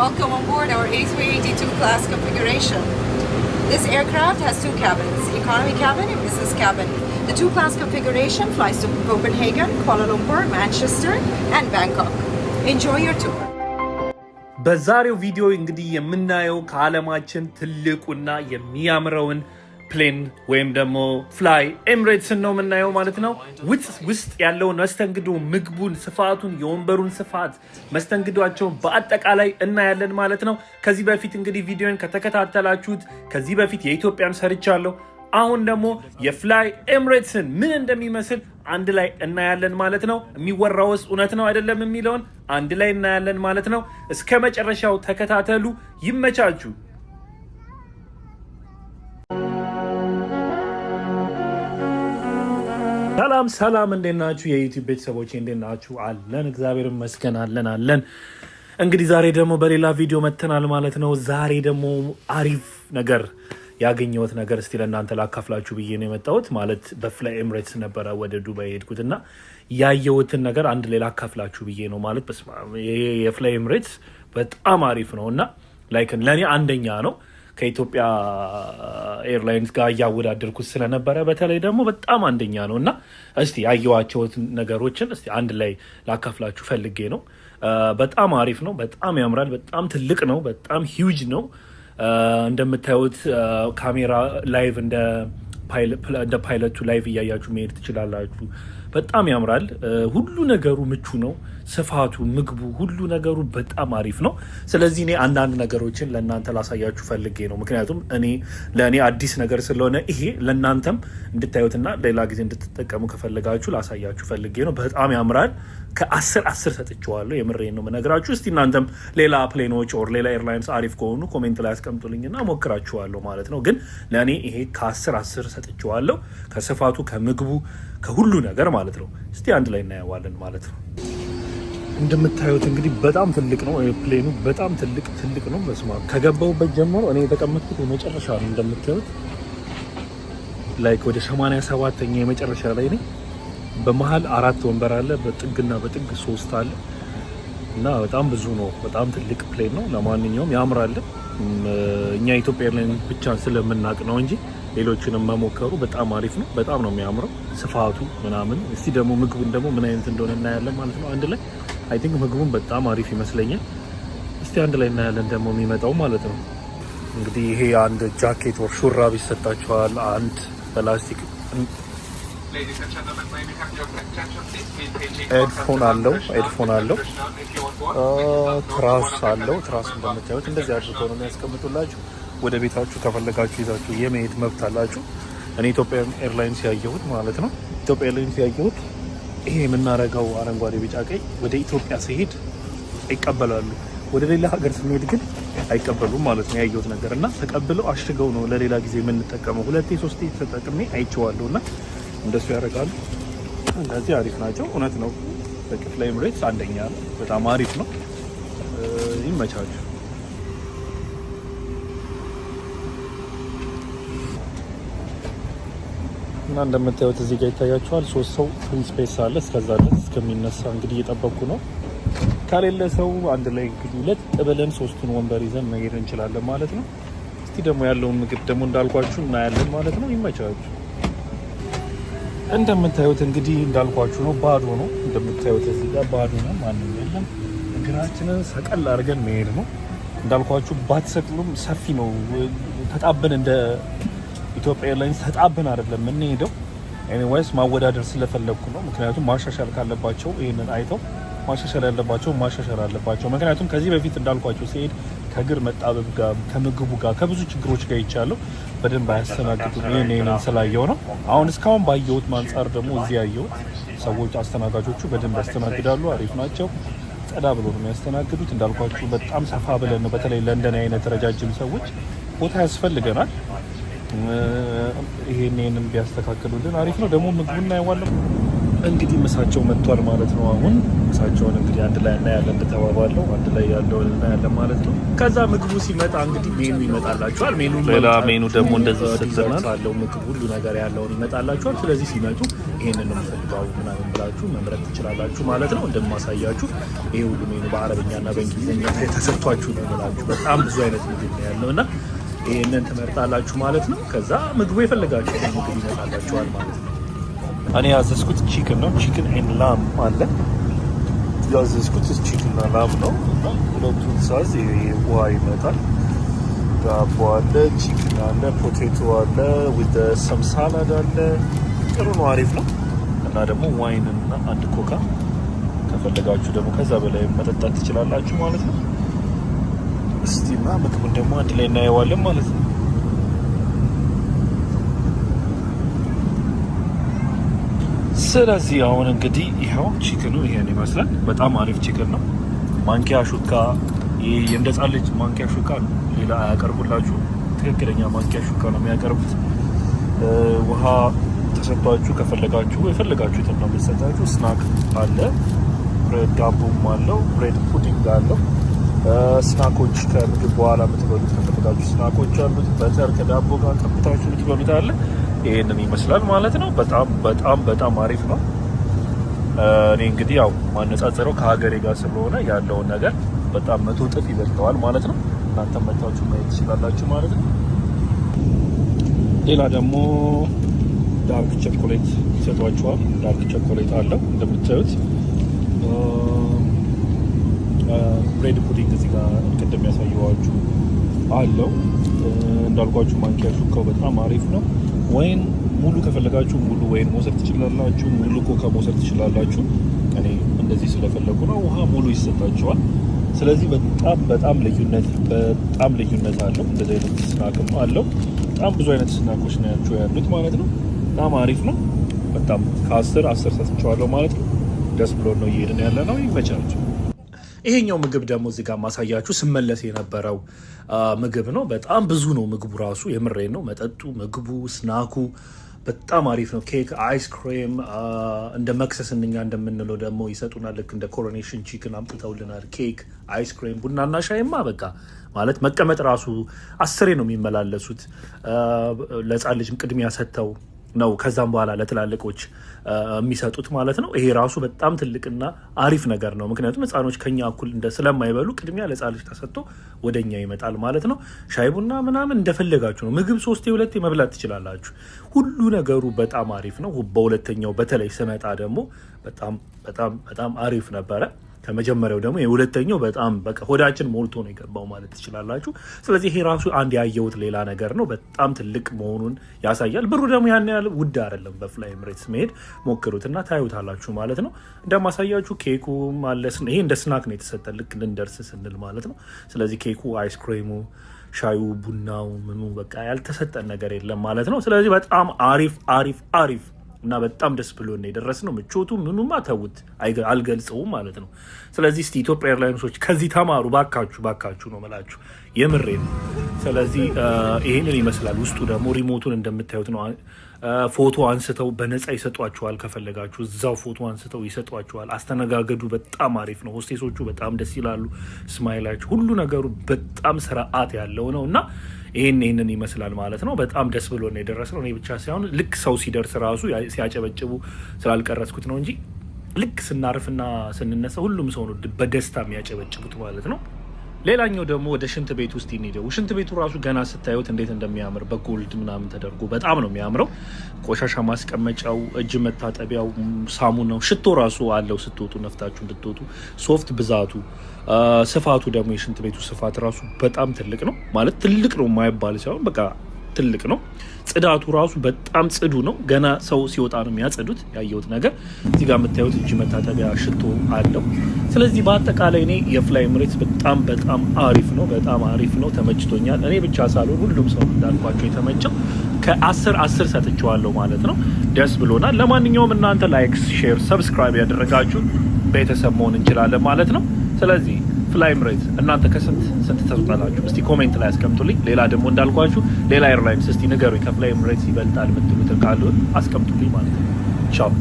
welcome on board our A382 class configuration. This aircraft has two cabins, economy cabin and business cabin. The two class configuration flies to Copenhagen, Kuala Lumpur, Manchester and Bangkok. Enjoy your tour. በዛሬው ቪዲዮ እንግዲህ የምናየው ከዓለማችን ትልቁና የሚያምረውን ፕሌን ወይም ደግሞ ፍላይ ኤምሬትስን ነው የምናየው ማለት ነው። ውስጥ ያለውን መስተንግዶ፣ ምግቡን፣ ስፋቱን፣ የወንበሩን ስፋት፣ መስተንግዷቸውን በአጠቃላይ እናያለን ማለት ነው። ከዚህ በፊት እንግዲህ ቪዲዮን ከተከታተላችሁት ከዚህ በፊት የኢትዮጵያን ሰርቻለሁ። አሁን ደግሞ የፍላይ ኤምሬትስን ምን እንደሚመስል አንድ ላይ እናያለን ማለት ነው። የሚወራውስ እውነት ነው አይደለም የሚለውን አንድ ላይ እናያለን ማለት ነው። እስከ መጨረሻው ተከታተሉ። ይመቻችሁ። ሰላም እንዴት ናችሁ? የዩቲዩብ ቤተሰቦች እንዴት ናችሁ? አለን እግዚአብሔር ይመስገን አለን። እንግዲህ ዛሬ ደግሞ በሌላ ቪዲዮ መተናል ማለት ነው። ዛሬ ደግሞ አሪፍ ነገር ያገኘሁት ነገር እስቲ ለእናንተ ላካፍላችሁ ብዬ ነው የመጣሁት። ማለት በፍላይ ኤምሬትስ ነበረ ወደ ዱባይ የሄድኩትና ያየሁትን ነገር አንድ ላይ ላካፍላችሁ ብዬ ነው ማለት። የፍላይ ኤምሬትስ በጣም አሪፍ ነው እና ላይክ ለእኔ አንደኛ ነው ከኢትዮጵያ ኤርላይንስ ጋር እያወዳደርኩት ስለነበረ በተለይ ደግሞ በጣም አንደኛ ነው እና እስቲ ያየኋቸውን ነገሮችን እስቲ አንድ ላይ ላካፍላችሁ ፈልጌ ነው። በጣም አሪፍ ነው። በጣም ያምራል። በጣም ትልቅ ነው። በጣም ሂውጅ ነው። እንደምታዩት ካሜራ ላይቭ እንደ ፓይለቱ ላይቭ እያያችሁ መሄድ ትችላላችሁ። በጣም ያምራል። ሁሉ ነገሩ ምቹ ነው። ስፋቱ፣ ምግቡ፣ ሁሉ ነገሩ በጣም አሪፍ ነው። ስለዚህ እኔ አንዳንድ ነገሮችን ለእናንተ ላሳያችሁ ፈልጌ ነው። ምክንያቱም ለእኔ አዲስ ነገር ስለሆነ ይሄ ለእናንተም እንድታዩትና ሌላ ጊዜ እንድትጠቀሙ ከፈለጋችሁ ላሳያችሁ ፈልጌ ነው። በጣም ያምራል። ከ10 ሰጥቼዋለሁ። የምሬን ነው የምነግራችሁ። እስቲ እናንተም ሌላ ፕሌኖች ኦር ሌላ ኤርላይንስ አሪፍ ከሆኑ ኮሜንት ላይ አስቀምጡልኝና ሞክራችኋለሁ ማለት ነው። ግን ለእኔ ይሄ ከ10 ሰጥቼዋለሁ። ከስፋቱ፣ ከምግቡ፣ ከሁሉ ነገር ማለት ነው። እስቲ አንድ ላይ እናየዋለን ማለት ነው። እንደምታዩት እንግዲህ በጣም ትልቅ ነው ፕሌኑ። በጣም ትልቅ ነው። በስማ ከገባሁበት ጀምሮ እኔ የተቀመጥኩት የመጨረሻ ነው። እንደምታዩት ላይክ ወደ 87ኛ የመጨረሻ ላይ ነኝ። በመሃል 4 ወንበር አለ፣ በጥግና በጥግ 3 አለ እና በጣም ብዙ ነው። በጣም ትልቅ ፕሌን ነው። ለማንኛውም ያምራል። እኛ ኢትዮጵያ ኤርላይን ብቻ ስለምናቅ ነው እንጂ ሌሎችንም መሞከሩ በጣም አሪፍ ነው። በጣም ነው የሚያምረው ስፋቱ ምናምን። እስቲ ደግሞ ምግቡን ደግሞ ምን አይነት እንደሆነ እናያለን ማለት ነው አንድ ላይ። አይ ቲንክ ምግቡን በጣም አሪፍ ይመስለኛል። እስቲ አንድ ላይ እናያለን ደግሞ የሚመጣው ማለት ነው። እንግዲህ ይሄ አንድ ጃኬት ወር ሹራብ ይሰጣችኋል። አንድ ፕላስቲክ ኤድፎን አለው ትራስ አለው። ትራስ እንደምታዩት እንደዚህ አድርገው ነው የሚያስቀምጡላችሁ። ወደ ቤታችሁ ከፈለጋችሁ ይዛችሁ የመሄድ መብት አላችሁ። እኔ ኢትዮጵያ ኤርላይንስ ያየሁት ማለት ነው። ኢትዮጵያ ኤርላይንስ ያየሁት ይሄ የምናረገው አረንጓዴ፣ ቢጫ፣ ቀይ ወደ ኢትዮጵያ ሲሄድ ይቀበላሉ። ወደ ሌላ ሀገር ስንሄድ ግን አይቀበሉም ማለት ነው ያየሁት ነገር እና ተቀብለው አሽገው ነው ለሌላ ጊዜ የምንጠቀመው። 2-3 ተጠቅሜ አይቼዋለሁ እና እንደሱ ያደርጋሉ። እንደዚህ አሪፍ ናቸው። እውነት ነው። በፍላይ ኤምሬትስ አንደኛ ነው። በጣም አሪፍ ነው። ይመቻችሁ። እና እንደምታዩት እዚህ ጋር ይታያችኋል 3 ሰው ፍሪ ስፔስ አለ። እስከዛ ድረስ እስከሚነሳ እንግዲህ እየጠበቅኩ ነው። ከሌለ ሰው አንድ ላይ እንግዲህ 2 ብለን 3ቱን ወንበር ይዘን መሄድ እንችላለን ማለት ነው። እስቲ ደግሞ ያለውን ምግብ ደግሞ እንዳልኳችሁ እናያለን ማለት ነው። ይመቻችሁ። እንደምታዩት እንግዲህ እንዳልኳችሁ ነው። ባዶ ነው። እንደምታዩት እዚህ ጋር ባዶ ነው። ማንም የለም። እግራችንን ሰቀል አድርገን መሄድ ነው። እንዳልኳችሁ ባትሰቅሉም ሰፊ ነው። ተጣበን እንደ ኢትዮጵያ ኤርላይንስ ተጣበን አይደለም የምንሄደው። ኤኒዌይስ ማወዳደር ስለፈለኩ ነው። ምክንያቱም ማሻሻል ካለባቸው ይሄንን አይተው ማሻሻል ያለባቸው ማሻሻል አለባቸው። ምክንያቱም ከዚህ በፊት እንዳልኳችሁ ሲሄድ ከእግር መጣበብ ጋር ከምግቡ ጋር ከብዙ ችግሮች ጋር ይቻለው በደንብ አያስተናግዱም። ይሄንን ስላየው ነው። አሁን እስካሁን ባየሁት አንጻር ደግሞ እዚህ ያየሁት ሰዎች አስተናጋጆቹ በደንብ ያስተናግዳሉ። አሪፍ ናቸው። ጸዳ ብሎ ነው የሚያስተናግዱት። እንዳልኳችሁ በጣም ሰፋ ብለን ነው። በተለይ ለንደን አይነት ረጃጅም ሰዎች ቦታ ያስፈልገናል። ይሄንን ቢያስተካክሉልን አሪፍ ነው። ደግሞ ምግቡን እናየዋለን። እንግዲህ ምሳቸው መጥቷል ማለት ነው። አሁን ምሳቸውን እንግዲህ አንድ ላይ እናያለን እንደተባባለው አንድ ላይ ያለውን እናያለን ማለት ነው። ከዛ ምግቡ ሲመጣ እንግዲህ ሜኑ ይመጣላችኋል። ሌላ ሜኑ ደግሞ እንደዚህ ዲዘርት አለው ምግብ ሁሉ ነገር ያለውን ይመጣላችኋል። ስለዚህ ሲመጡ ይሄንን ነው የምፈልገው ምናምን ብላችሁ መምረጥ ትችላላችሁ ማለት ነው። እንደማሳያችሁ ይሄ ሁሉ ሜኑ በአረብኛና በእንግሊዝኛ የተሰጥቷችሁ ነው ብላችሁ በጣም ብዙ አይነት ምግብ ነው ያለው እና ይሄንን ትመርጣላችሁ ማለት ነው። ከዛ ምግቡ የፈለጋችሁ ምግብ ይመጣላችኋል ማለት ነው። እኔ ያዘዝኩት ቺክን ነው። ቺክን ኤንድ ላም አለ። ያዘዝኩት ቺክን እና ላም ነው። ሁለቱን ሳዝ ውሃ ይመጣል። ዳቦ አለ፣ ቺክን አለ፣ ፖቴቶ አለ፣ ዊዝ ሰም ሳላድ አለ። ጥሩ ነው፣ አሪፍ ነው። እና ደግሞ ዋይን እና አንድ ኮካ ከፈለጋችሁ ደግሞ ከዛ በላይ መጠጣት ትችላላችሁ ማለት ነው። እስቲና ምግቡን ደግሞ አንድ ላይ እናየዋለን ማለት ነው። ስለዚህ አሁን እንግዲህ ይኸው ቺክኑ ይሄን ይመስላል። በጣም አሪፍ ቺክን ነው። ማንኪያ ሹካ፣ ይሄ የእንደ ሕፃን ልጅ ማንኪያ ሹካ ሌላ አያቀርቡላችሁ። ትክክለኛ ማንኪያ ሹካ ነው የሚያቀርቡት። ውሃ ተሰጥቷችሁ ከፈለጋችሁ የፈለጋችሁትን ነው የምትሰጣችሁ። ስናክ አለ፣ ብሬድ ዳቦም አለው፣ ብሬድ ፑዲንግ አለው። ስናኮች ከምግብ በኋላ የምትበሉት ከፈለጋችሁ ስናኮች አሉት። በተር ከዳቦ ጋር ቀብታችሁ የምትበሉት አለ። ይሄንን ይመስላል ማለት ነው። በጣም በጣም በጣም አሪፍ ነው። እኔ እንግዲህ ያው ማነጻጸረው ከሀገሬ ጋር ስለሆነ ያለውን ነገር በጣም 100 እጥፍ ይበልጠዋል ማለት ነው። እናንተ መታችሁ ማየት ትችላላችሁ ማለት ነው። ሌላ ደግሞ ዳርክ ቸኮሌት ይሰጧችኋል። ዳርክ ቸኮሌት አለው እንደምታዩት። ብሬድ ፑዲንግ እዚህ ጋር ቅድም ያሳየኋችሁ አለው። እንዳልኳችሁ ማንኪያ ሹካው በጣም አሪፍ ነው። ወይን ሙሉ ከፈለጋችሁ ሙሉ ወይን መውሰድ ትችላላችሁ። ሙሉ ኮካ መውሰድ ትችላላችሁ። እኔ እንደዚህ ስለፈለጉ ነው። ውሃ ሙሉ ይሰጣቸዋል። ስለዚህ በጣም ልዩነት አለው። እንደዚህ አይነት ስናክም አለው። በጣም ብዙ አይነት ስናኮች ናቸው ያሉት ማለት ነው። በጣም አሪፍ ነው። በጣም ከ10 ሰጥቼዋለሁ ማለት ነው። ደስ ብሎ ነው እየሄድን ያለ ነው። ይመቻችሁ። ይሄኛው ምግብ ደግሞ እዚህ ጋር ማሳያችሁ ስመለስ የነበረው ምግብ ነው። በጣም ብዙ ነው ምግቡ ራሱ፣ የምሬን ነው። መጠጡ፣ ምግቡ፣ ስናኩ በጣም አሪፍ ነው። ኬክ፣ አይስክሬም እንደ መክሰስ እኛ እንደምንለው ደግሞ ይሰጡናል። ልክ እንደ ኮሮኔሽን ቺክን አምጥተውልናል። ኬክ፣ አይስክሬም፣ ቡናና ሻይማ በቃ ማለት መቀመጥ ራሱ 10 ነው የሚመላለሱት። ለሕፃን ልጅም ቅድሚያ ሰጥተው ነው ከዛም በኋላ ለትላልቆች የሚሰጡት ማለት ነው። ይሄ ራሱ በጣም ትልቅና አሪፍ ነገር ነው። ምክንያቱም ህፃኖች ከኛ እኩል ስለማይበሉ ቅድሚያ ለሕፃን ልጅ ተሰጥቶ ወደኛ ይመጣል ማለት ነው። ሻይ ቡና ምናምን እንደፈለጋችሁ ነው። ምግብ 3-2 መብላት ትችላላችሁ። ሁሉ ነገሩ በጣም አሪፍ ነው። በሁለተኛው በተለይ ስመጣ ደግሞ በጣም አሪፍ ነበረ። ከመጀመሪያው ደግሞ የሁለተኛው በጣም በቃ ሆዳችን ሞልቶ ነው የገባው ማለት ትችላላችሁ። ስለዚህ ይሄ ራሱ አንድ ያየሁት ሌላ ነገር ነው። በጣም ትልቅ መሆኑን ያሳያል። ብሩ ደግሞ ያን ያህል ውድ አይደለም። በፍላይ ኤምሬትስ መሄድ ሞክሩትና ታዩታላችሁ ማለት ነው። እንደማሳያችሁ ኬኩም አለ። ይሄ እንደ ስናክ ነው የተሰጠ ልክ ልንደርስ ስንል ማለት ነው። ስለዚህ ኬኩ፣ አይስክሬሙ፣ ሻዩ፣ ቡናው ምኑ በቃ ያልተሰጠን ነገር የለም ማለት ነው። ስለዚህ በጣም አሪፍ እና በጣም ደስ ብሎ ነው የደረስነው። ምቾቱ ምኑማ ተውት አልገልጸውም ማለት ነው። ስለዚህ እስቲ ኢትዮጵያ ኤርላይንሶች ከዚህ ተማሩ ባካችሁ ነው መላችሁ፣ የምሬ ነው። ስለዚህ ይሄንን ይመስላል። ውስጡ ደግሞ ሪሞቱን እንደምታዩት ነው። ፎቶ አንስተው በነፃ ይሰጧችኋል። ከፈለጋችሁ እዛው ፎቶ አንስተው ይሰጧችኋል። አስተነጋገዱ በጣም አሪፍ ነው። ሆስቴሶቹ በጣም ደስ ይላሉ። ስማይላችሁ ሁሉ ነገሩ በጣም ስርዓት ያለው ነው እና ይሄንን ይመስላል ማለት ነው። በጣም ደስ ብሎ ነው የደረስነው። እኔ ብቻ ሳይሆን ልክ ሰው ሲደርስ ራሱ ሲያጨበጭቡ ስላልቀረስኩት ነው እንጂ ልክ ስናርፍና ስንነሳ ሁሉም ሰው ነው በደስታ የሚያጨበጭቡት ማለት ነው። ሌላኛው ደግሞ ወደ ሽንት ቤት ውስጥ እንሂደው። ሽንት ቤቱ ራሱ ገና ስታዩት እንዴት እንደሚያምር በጎልድ ምናምን ተደርጎ በጣም ነው የሚያምረው። ቆሻሻ ማስቀመጫው፣ እጅ መታጠቢያው፣ ሳሙናው፣ ሽቶ ራሱ አለው። ስትወጡ ነፍታችሁ እንድትወጡ ሶፍት ብዛቱ፣ ስፋቱ ደግሞ የሽንት ቤቱ ስፋት ራሱ በጣም ትልቅ ነው። ማለት ትልቅ ነው የማይባል ሳይሆን በቃ ትልቅ ነው። ጽዳቱ ራሱ በጣም ጽዱ ነው። ገና ሰው ሲወጣ ነው የሚያጸዱት። ያየሁት ነገር እዚህ ጋር የምታዩት እጅ መታጠቢያ ሽቶ አለው። ስለዚህ በአጠቃላይ እኔ የፍላይ ኤምሬትስ በጣም አሪፍ ነው፣ ተመችቶኛል። እኔ ብቻ ሳልሆን ሁሉም ሰው እንዳልኳቸው የተመቸው ከ10 ሰጥቼዋለሁ ማለት ነው። ደስ ብሎናል። ለማንኛውም እናንተ ላይክ፣ ሼር፣ ሰብስክራይብ ያደረጋችሁ ቤተሰብ መሆን እንችላለን ማለት ነው። ስለዚህ ፍላይ ኤምሬትስ እናንተ ከስንት ተሰጣላችሁ? እስቲ ኮሜንት ላይ አስቀምጡልኝ። ሌላ ደግሞ እንዳልኳችሁ ሌላ ኤርላይንስ እስቲ ንገሩኝ፣ ከፍላይ ኤምሬትስ ይበልጣል የምትሉት ካሉ አስቀምጡልኝ ማለት ነው። ቻው